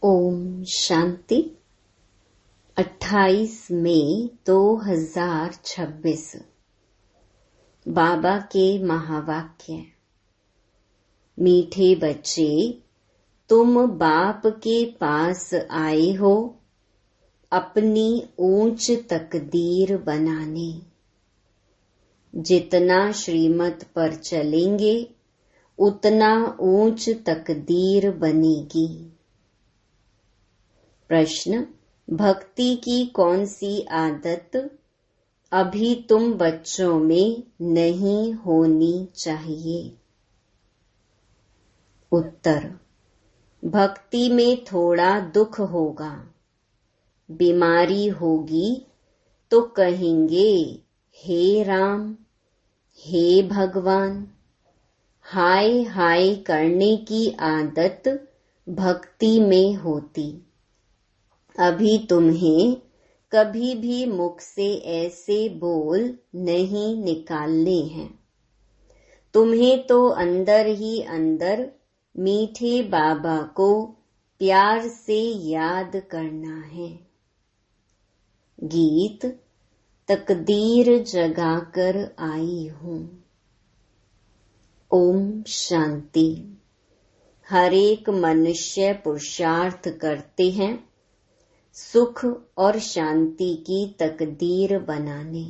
ओम शांति। 28 मई 2026। बाबा के महावाक्य। मीठे बच्चे, तुम बाप के पास आए हो अपनी ऊंच तकदीर बनाने। जितना श्रीमत पर चलेंगे उतना ऊंच तकदीर बनेगी। प्रश्न, भक्ति की कौन सी आदत अभी तुम बच्चों में नहीं होनी चाहिए? उत्तर, भक्ति में थोड़ा दुख होगा, बीमारी होगी तो कहेंगे हे राम, हे भगवान। हाय हाय करने की आदत भक्ति में होती। अभी तुम्हें कभी भी मुख से ऐसे बोल नहीं निकालने हैं। तुम्हें तो अंदर ही अंदर मीठे बाबा को प्यार से याद करना है। गीत, तकदीर जगाकर आई हूँ। ओम शांति। हर एक मनुष्य पुरुषार्थ करते हैं सुख और शांति की तकदीर बनाने।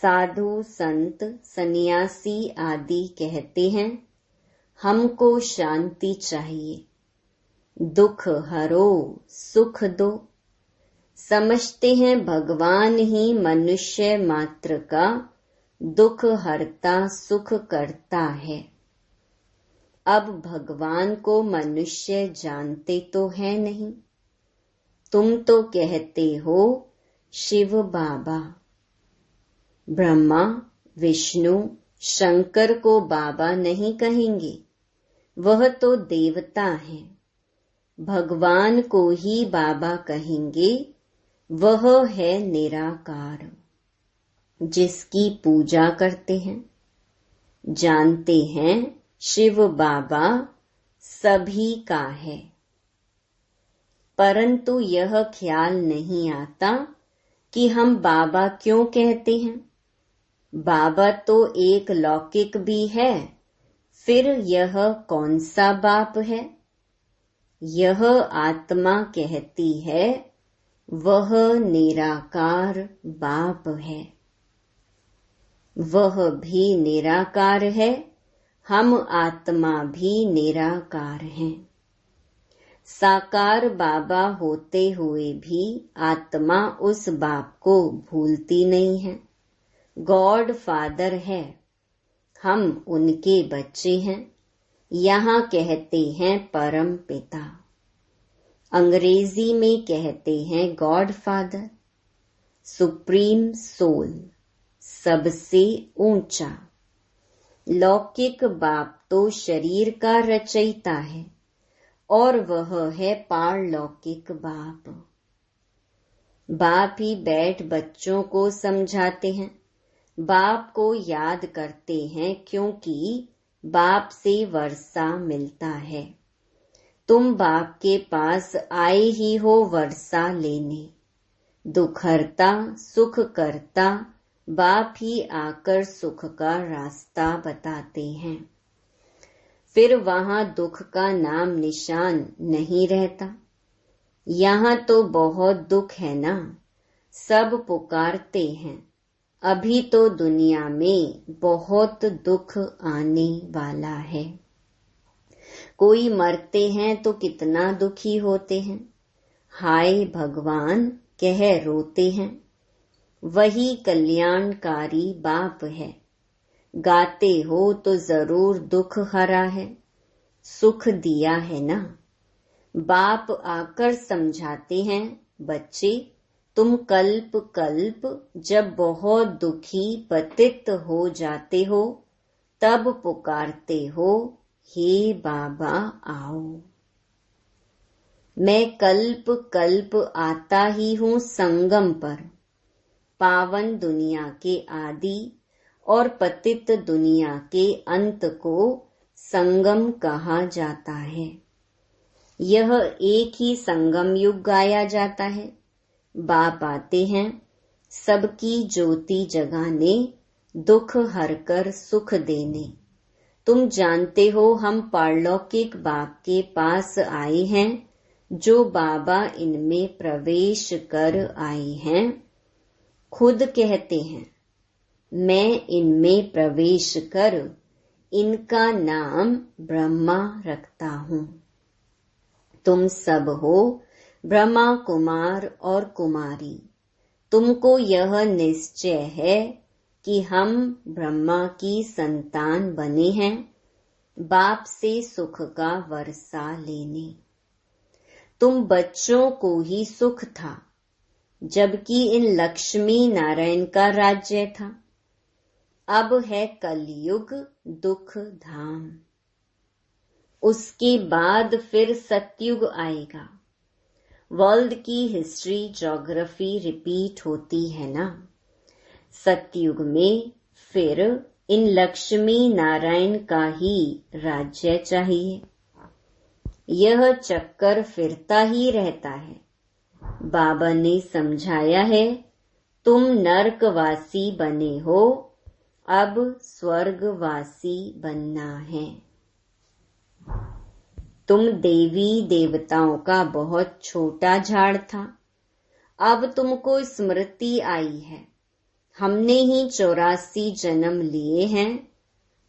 साधु संत सन्यासी आदि कहते हैं हमको शांति चाहिए, दुख हरो सुख दो। समझते हैं भगवान ही मनुष्य मात्र का दुख हरता सुख करता है। अब भगवान को मनुष्य जानते तो है नहीं। तुम तो कहते हो शिव बाबा। ब्रह्मा विष्णु शंकर को बाबा नहीं कहेंगे, वह तो देवता है। भगवान को ही बाबा कहेंगे, वह है निराकार जिसकी पूजा करते हैं। जानते हैं शिव बाबा सभी का है, परंतु यह ख्याल नहीं आता कि हम बाबा क्यों कहते हैं। बाबा तो एक लौकिक भी है, फिर यह कौन सा बाप है? यह आत्मा कहती है वह निराकार बाप है। वह भी निराकार है, हम आत्मा भी निराकार हैं। साकार बाबा होते हुए भी आत्मा उस बाप को भूलती नहीं है। गॉड फादर है, हम उनके बच्चे हैं। यहाँ कहते हैं परम पिता, अंग्रेजी में कहते हैं गॉड फादर। सुप्रीम सोल, सबसे ऊंचा। लौकिक बाप तो शरीर का रचयिता है और वह है पारलौकिक बाप। बाप ही बैठ बच्चों को समझाते हैं, बाप को याद करते हैं क्योंकि बाप से वर्षा मिलता है। तुम बाप के पास आए ही हो वर्षा लेने। दुख हरता सुख करता बाप ही आकर सुख का रास्ता बताते हैं। फिर वहां दुख का नाम निशान नहीं रहता। यहाँ तो बहुत दुख है ना, सब पुकारते हैं। अभी तो दुनिया में बहुत दुख आने वाला है। कोई मरते हैं तो कितना दुखी होते हैं, हाय भगवान कह रोते हैं। वही कल्याणकारी बाप है। गाते हो तो जरूर दुख हरा है, सुख दिया है ना। बाप आकर समझाते हैं, बच्चे तुम कल्प कल्प जब बहुत दुखी पतित हो जाते हो तब पुकारते हो हे बाबा आओ। मैं कल्प कल्प आता ही हूँ संगम पर। पावन दुनिया के आदि और पतित दुनिया के अंत को संगम कहा जाता है। यह एक ही संगम युग गाया जाता है। बाप आते हैं सबकी ज्योति जगाने, दुख हरकर सुख देने। तुम जानते हो हम पारलौकिक बाप के पास आए हैं, जो बाबा इनमें प्रवेश कर आए हैं। खुद कहते हैं मैं इनमें प्रवेश कर इनका नाम ब्रह्मा रखता हूँ। तुम सब हो ब्रह्मा कुमार और कुमारी। तुमको यह निश्चय है कि हम ब्रह्मा की संतान बने हैं, बाप से सुख का वर्षा लेने। तुम बच्चों को ही सुख था, जबकि इन लक्ष्मी नारायण का राज्य था। अब है कलयुग दुख धाम, उसके बाद फिर सतयुग आएगा। वर्ल्ड की हिस्ट्री ज्योग्राफी रिपीट होती है ना। सतयुग में फिर इन लक्ष्मी नारायण का ही राज्य चाहिए। यह चक्कर फिरता ही रहता है। बाबा ने समझाया है तुम नरकवासी बने हो, अब स्वर्गवासी बनना है। तुम देवी देवताओं का बहुत छोटा झाड़ था, अब तुमको स्मृति आई है। हमने ही 84 जन्म लिए हैं,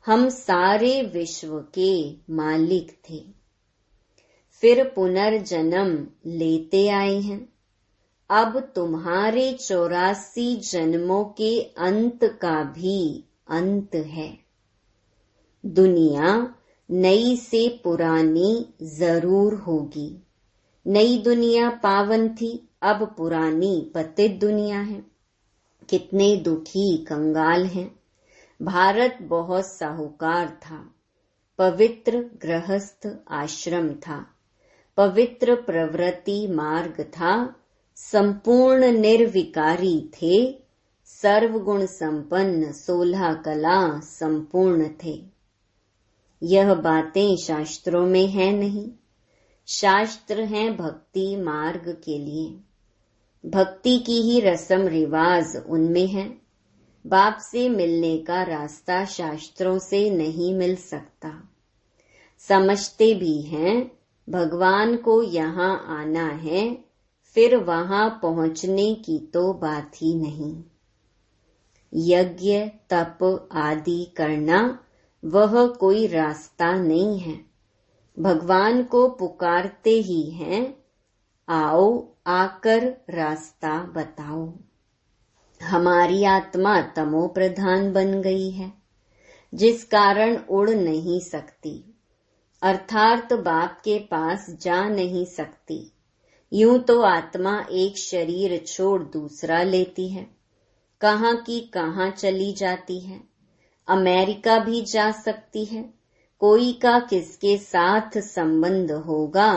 हम सारे विश्व के मालिक थे। फिर पुनर्जन्म लेते आए हैं। अब तुम्हारे 84 जन्मों के अंत का भी अंत है। दुनिया नई से पुरानी जरूर होगी। नई दुनिया पावन थी, अब पुरानी पतित दुनिया है। कितने दुखी कंगाल हैं। भारत बहुत साहूकार था, पवित्र गृहस्थ आश्रम था, पवित्र प्रवृत्ति मार्ग था, संपूर्ण निर्विकारी थे, सर्वगुण संपन्न 16 कला संपूर्ण थे। यह बातें शास्त्रों में है नहीं। शास्त्र हैं भक्ति मार्ग के लिए। भक्ति की ही रस्म रिवाज उनमें है। बाप से मिलने का रास्ता शास्त्रों से नहीं मिल सकता। समझते भी हैं भगवान को यहाँ आना है, फिर वहाँ पहुँचने की तो बात ही नहीं। यज्ञ तप आदि करना वह कोई रास्ता नहीं है। भगवान को पुकारते ही हैं, आओ आकर रास्ता बताओ। हमारी आत्मा तमो प्रधान बन गई है, जिस कारण उड़ नहीं सकती, अर्थात बाप के पास जा नहीं सकती। यूं तो आत्मा एक शरीर छोड़ दूसरा लेती है, कहाँ की कहाँ चली जाती है। अमेरिका भी जा सकती है। कोई का किसके साथ संबंध होगा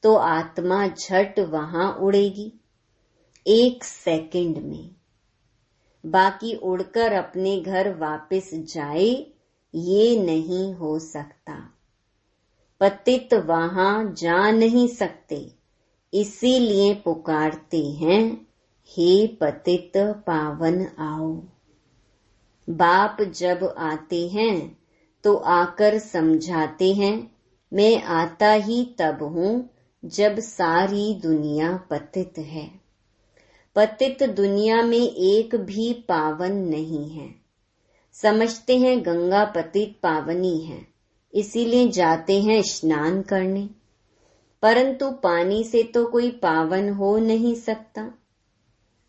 तो आत्मा झट वहां उड़ेगी, 1 सेकंड में। बाकी उड़कर अपने घर वापस जाए, ये नहीं हो सकता। पतित वहां जा नहीं सकते, इसीलिए पुकारते हैं, हे पतित पावन आओ। बाप जब आते हैं तो आकर समझाते हैं, मैं आता ही तब हूँ जब सारी दुनिया पतित है। पतित दुनिया में एक भी पावन नहीं है। समझते हैं गंगा पतित पावनी है, इसीलिए जाते हैं स्नान करने, परंतु पानी से तो कोई पावन हो नहीं सकता।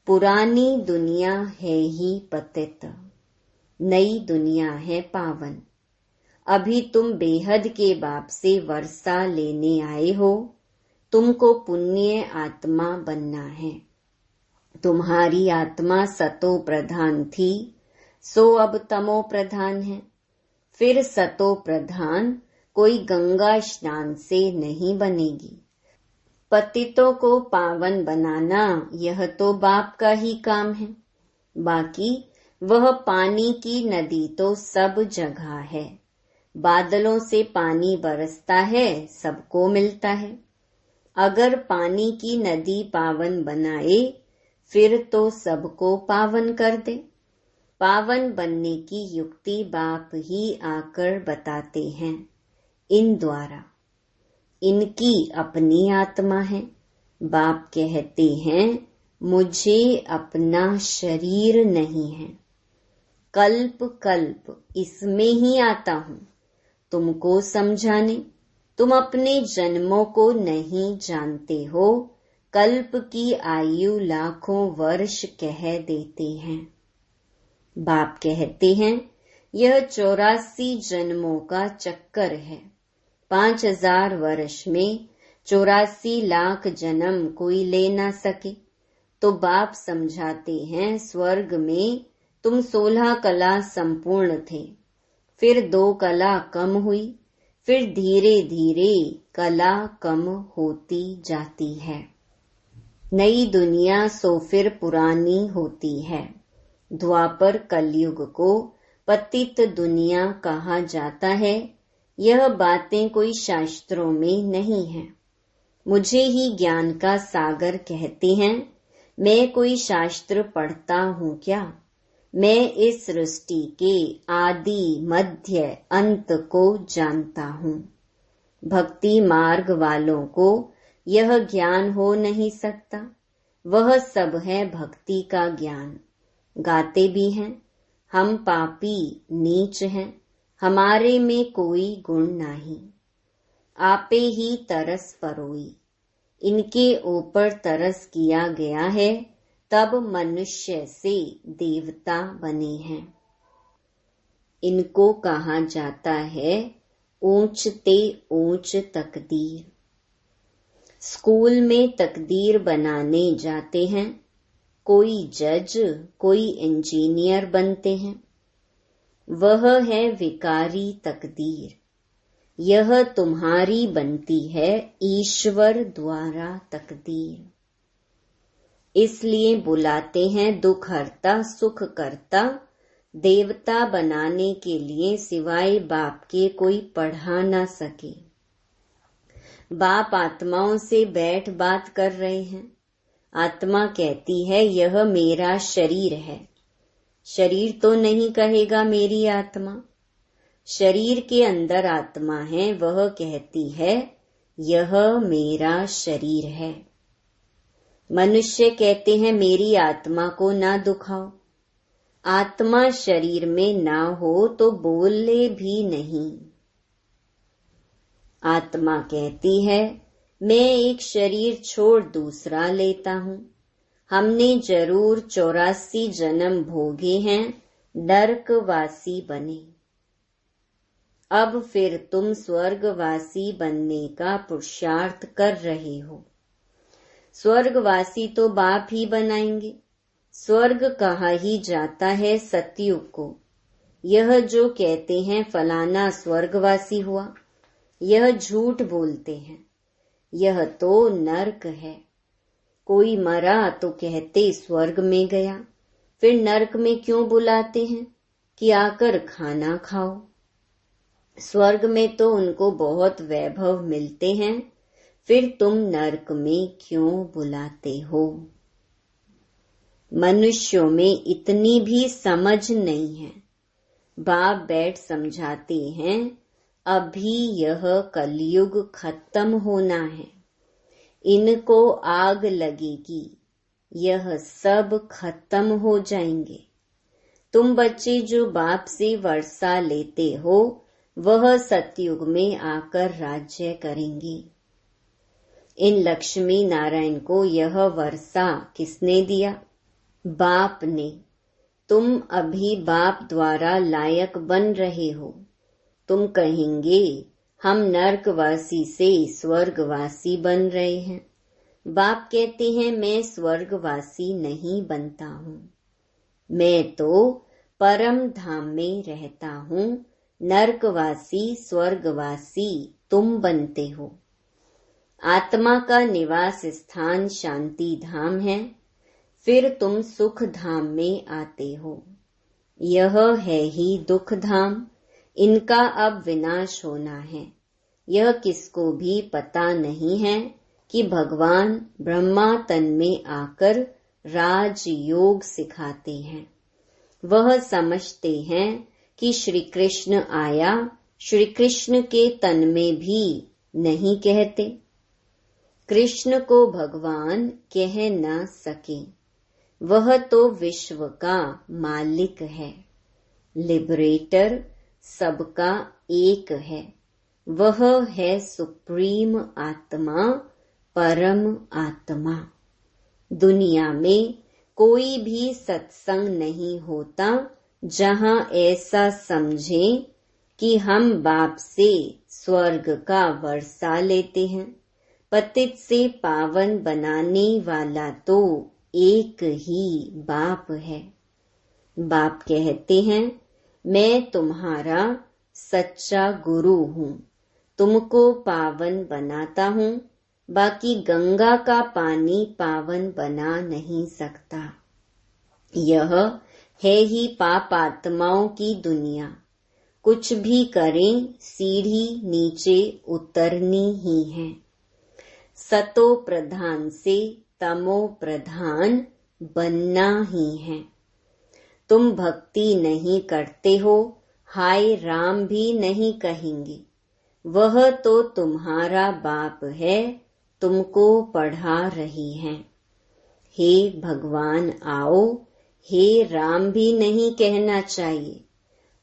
पुरानी दुनिया है ही पतित, नई दुनिया है पावन। अभी तुम बेहद के बाप से वर्षा लेने आए हो, तुमको पुण्य आत्मा बनना है। तुम्हारी आत्मा सतो प्रधान थी, सो अब तमो प्रधान है। फिर सतो प्रधान कोई गंगा स्नान से नहीं बनेगी। पतितों को पावन बनाना यह तो बाप का ही काम है। बाकी वह पानी की नदी तो सब जगह है। बादलों से पानी बरसता है, सबको मिलता है। अगर पानी की नदी पावन बनाए फिर तो सबको पावन कर दे। पावन बनने की युक्ति बाप ही आकर बताते हैं इन द्वारा। इनकी अपनी आत्मा है। बाप कहते हैं मुझे अपना शरीर नहीं है, कल्प कल्प इसमें ही आता हूँ तुमको समझाने। तुम अपने जन्मों को नहीं जानते हो, कल्प की आयु लाखों वर्ष कह देते हैं। बाप कहते हैं यह 84 जन्मों का चक्कर है। 5000 वर्ष में 84 लाख जन्म कोई ले ना सके। तो बाप समझाते हैं स्वर्ग में तुम 16 कला संपूर्ण थे, फिर 2 कला कम हुई, फिर धीरे धीरे कला कम होती जाती है। नई दुनिया सो फिर पुरानी होती है। द्वापर कलयुग को पतित दुनिया कहा जाता है। यह बातें कोई शास्त्रों में नहीं है। मुझे ही ज्ञान का सागर कहते हैं। मैं कोई शास्त्र पढ़ता हूँ क्या? मैं इस सृष्टि के आदि मध्य अंत को जानता हूँ। भक्ति मार्ग वालों को यह ज्ञान हो नहीं सकता। वह सब है भक्ति का ज्ञान। गाते भी हैं हम पापी नीच हैं, हमारे में कोई गुण नहीं। आपे ही तरस परोई, इनके ऊपर तरस किया गया है, तब मनुष्य से देवता बने हैं। इनको कहा जाता है ऊंचते ऊंच तकदीर। स्कूल में तकदीर बनाने जाते हैं। कोई जज, कोई इंजीनियर बनते हैं। वह है विकारी तकदीर। यह तुम्हारी बनती है ईश्वर द्वारा तकदीर। इसलिए बुलाते हैं दुख हरता सुख करता। देवता बनाने के लिए सिवाय बाप के कोई पढ़ा ना सके। बाप आत्माओं से बैठ बात कर रहे हैं। आत्मा कहती है यह मेरा शरीर है। शरीर तो नहीं कहेगा मेरी आत्मा। शरीर के अंदर आत्मा है, वह कहती है यह मेरा शरीर है। मनुष्य कहते हैं मेरी आत्मा को ना दुखाओ। आत्मा शरीर में ना हो तो बोले भी नहीं। आत्मा कहती है मैं एक शरीर छोड़ दूसरा लेता हूँ। हमने जरूर 84 जन्म भोगे हैं, नरकवासी बने। अब फिर तुम स्वर्गवासी बनने का पुरुषार्थ कर रहे हो। स्वर्गवासी तो बाप ही बनाएंगे। स्वर्ग कहा ही जाता है सतयुग को। यह जो कहते हैं फलाना स्वर्गवासी हुआ, यह झूठ बोलते हैं। यह तो नरक है। कोई मरा तो कहते स्वर्ग में गया, फिर नरक में क्यों बुलाते हैं कि आकर खाना खाओ। स्वर्ग में तो उनको बहुत वैभव मिलते हैं, फिर तुम नरक में क्यों बुलाते हो। मनुष्यों में इतनी भी समझ नहीं है। बाप बैठ समझाते हैं अभी यह कलयुग खत्म होना है। इनको आग लगेगी, यह सब खत्म हो जाएंगे। तुम बच्चे जो बाप से वर्षा लेते हो वह सतयुग में आकर राज्य करेंगे। इन लक्ष्मी नारायण को यह वर्षा किसने दिया? बाप ने। तुम अभी बाप द्वारा लायक बन रहे हो। तुम कहेंगे हम नरकवासी से स्वर्गवासी बन रहे हैं। बाप कहते हैं मैं स्वर्गवासी नहीं बनता हूँ। मैं तो परम धाम में रहता हूँ। नरकवासी स्वर्गवासी तुम बनते हो। आत्मा का निवास स्थान शांति धाम है, फिर तुम सुख धाम में आते हो। यह है ही दुख धाम। इनका अब विनाश होना है। यह किसको भी पता नहीं है कि भगवान ब्रह्मा तन में आकर राजयोग सिखाते हैं। वह समझते हैं कि श्री कृष्ण आया, श्री कृष्ण के तन में भी नहीं कहते। कृष्ण को भगवान कह न सके, वह तो विश्व का मालिक है, लिबरेटर, सबका एक है। वह है सुप्रीम आत्मा, परम आत्मा। दुनिया में कोई भी सत्संग नहीं होता जहाँ ऐसा समझें कि हम बाप से स्वर्ग का वर्षा लेते हैं। पतित से पावन बनाने वाला तो एक ही बाप है। बाप कहते हैं, मैं तुम्हारा सच्चा गुरु हूँ, तुमको पावन बनाता हूँ, बाकी गंगा का पानी पावन बना नहीं सकता। यह है ही पाप आत्माओं की दुनिया। कुछ भी करें, सीढ़ी नीचे उतरनी ही है। सतो प्रधान से तमो प्रधान बनना ही है। तुम भक्ति नहीं करते हो, हाय राम भी नहीं कहेंगे। वह तो तुम्हारा बाप है, तुमको पढ़ा रही हैं। हे भगवान आओ, हे राम भी नहीं कहना चाहिए,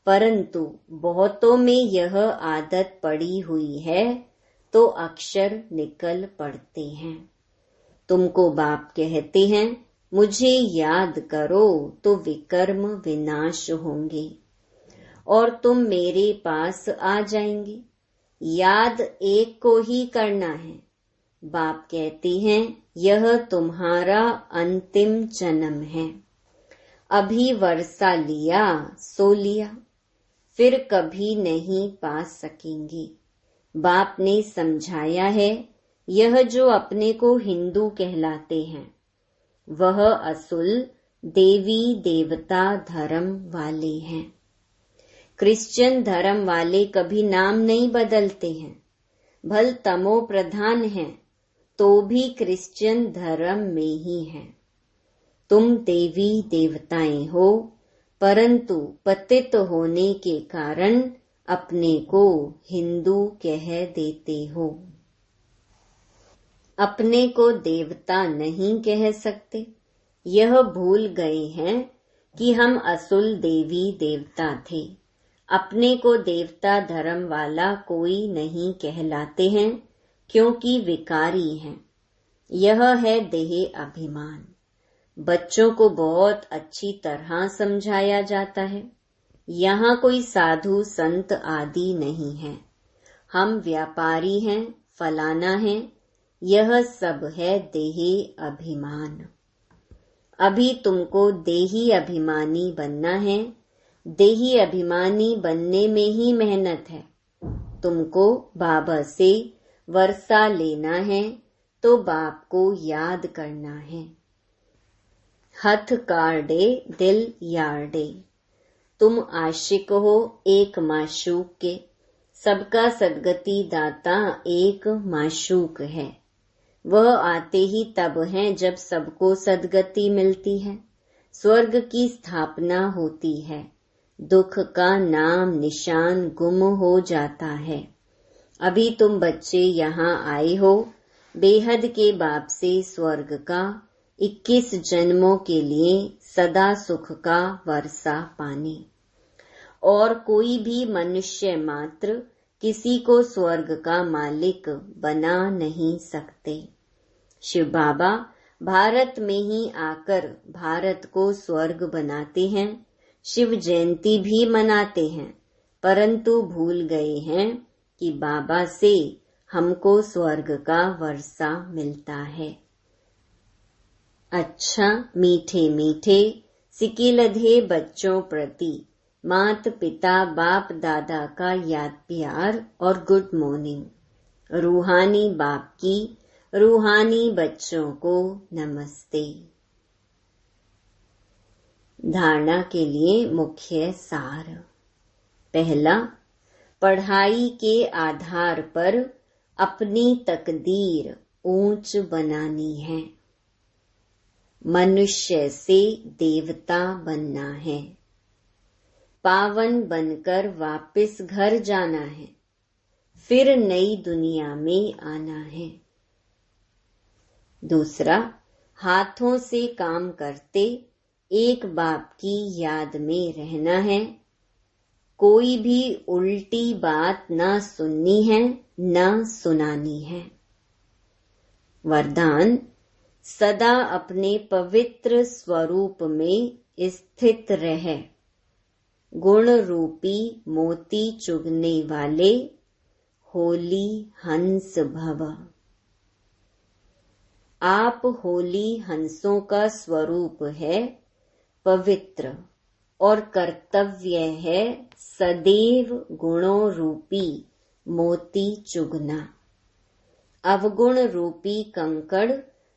परंतु बहुतों में यह आदत पड़ी हुई है तो अक्षर निकल पड़ते हैं। तुमको बाप कहते हैं, मुझे याद करो तो विकर्म विनाश होंगे और तुम मेरे पास आ जाएंगे। याद एक को ही करना है। बाप कहते हैं, यह तुम्हारा अंतिम जन्म है। अभी वर्षा लिया सो लिया, फिर कभी नहीं पा सकेंगे। बाप ने समझाया है, यह जो अपने को हिंदू कहलाते हैं, वह असुल देवी देवता धर्म वाले हैं। क्रिश्चियन धर्म वाले कभी नाम नहीं बदलते हैं। भल तमो प्रधान हैं तो भी क्रिश्चियन धर्म में ही हैं। तुम देवी देवताएं हो, परंतु पतित होने के कारण अपने को हिंदू कह देते हो। अपने को देवता नहीं कह सकते। यह भूल गए हैं कि हम असुल देवी देवता थे। अपने को देवता धर्म वाला कोई नहीं कहलाते हैं, क्योंकि विकारी हैं। यह है देह अभिमान। बच्चों को बहुत अच्छी तरह समझाया जाता है। यहाँ कोई साधु संत आदि नहीं है। हम व्यापारी हैं, फलाना हैं, यह सब है देही अभिमान। अभी तुमको देही अभिमानी बनना है। देही अभिमानी बनने में ही मेहनत है। तुमको बाबा से वर्षा लेना है तो बाप को याद करना है। हथ काढ़े दिल यार्डे। तुम आशिक हो एक माशूक के। सबका सदगति दाता एक माशूक है। वह आते ही तब हैं जब सबको सदगति मिलती है। स्वर्ग की स्थापना होती है। दुख का नाम निशान गुम हो जाता है। अभी तुम बच्चे यहाँ आए हो, बेहद के बाप से स्वर्ग का 21 जन्मों के लिए सदा सुख का वर्षा पाने। और कोई भी मनुष्य मात्र किसी को स्वर्ग का मालिक बना नहीं सकते। शिव बाबा भारत में ही आकर भारत को स्वर्ग बनाते हैं। शिव जयंती भी मनाते हैं, परंतु भूल गए हैं कि बाबा से हमको स्वर्ग का वर्षा मिलता है। अच्छा मीठे मीठे सिकिलधे बच्चों प्रति मात पिता बाप दादा का याद प्यार और गुड मॉर्निंग। रूहानी बाप की रूहानी बच्चों को नमस्ते। धारणा के लिए मुख्य सार। पहला, पढ़ाई के आधार पर अपनी तकदीर ऊंच बनानी है। मनुष्य से देवता बनना है। पावन बनकर वापस घर जाना है। फिर नई दुनिया में आना है। दूसरा, हाथों से काम करते एक बाप की याद में रहना है। कोई भी उल्टी बात ना सुननी है, ना सुनानी है। वरदान, सदा अपने पवित्र स्वरूप में स्थित रह। गुण रूपी मोती चुगने वाले होली हंस भव। आप होली हंसों का स्वरूप है, पवित्र, और कर्तव्य है सदैव गुणों रूपी मोती चुगना। अवगुण रूपी कंकड़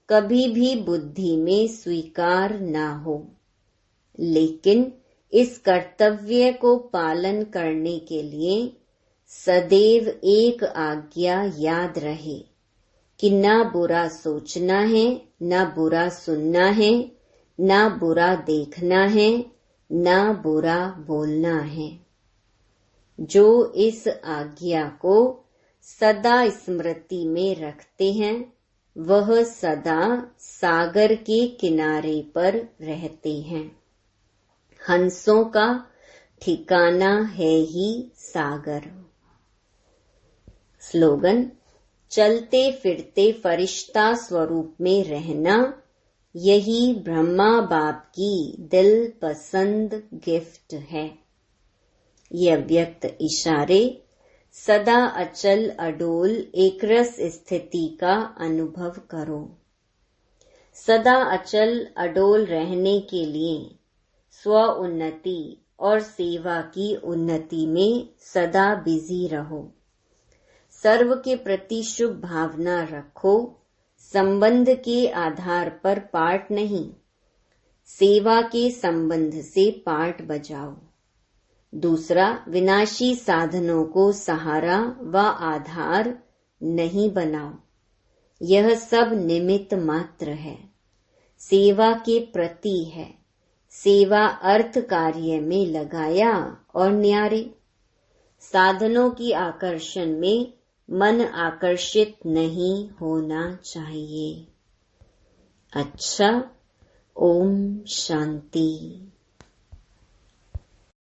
कभी भी बुद्धि में स्वीकार ना हो, लेकिन इस कर्तव्य को पालन करने के लिए सदैव एक आज्ञा याद रहे कि ना बुरा सोचना है, ना बुरा सुनना है, ना बुरा देखना है, ना बुरा बोलना है। जो इस आज्ञा को सदा स्मृति में रखते हैं, वह सदा सागर के किनारे पर रहते हैं। हंसों का ठिकाना है ही सागर। स्लोगन, चलते फिरते फरिश्ता स्वरूप में रहना, यही ब्रह्मा बाप की दिल पसंद गिफ्ट है। ये अव्यक्त इशारे सदा अचल अडोल एकरस स्थिति का अनुभव करो। सदा अचल अडोल रहने के लिए स्व उन्नति और सेवा की उन्नति में सदा बिजी रहो। सर्व के प्रति शुभ भावना रखो। संबंध के आधार पर पाठ नहीं, सेवा के संबंध से पाठ बजाओ। दूसरा, विनाशी साधनों को सहारा व आधार नहीं बनाओ। यह सब निमित्त मात्र है, सेवा के प्रति है। सेवा अर्थ कार्य में लगाया और न्यारे। साधनों की आकर्षण में मन आकर्षित नहीं होना चाहिए। अच्छा, ओम शांति।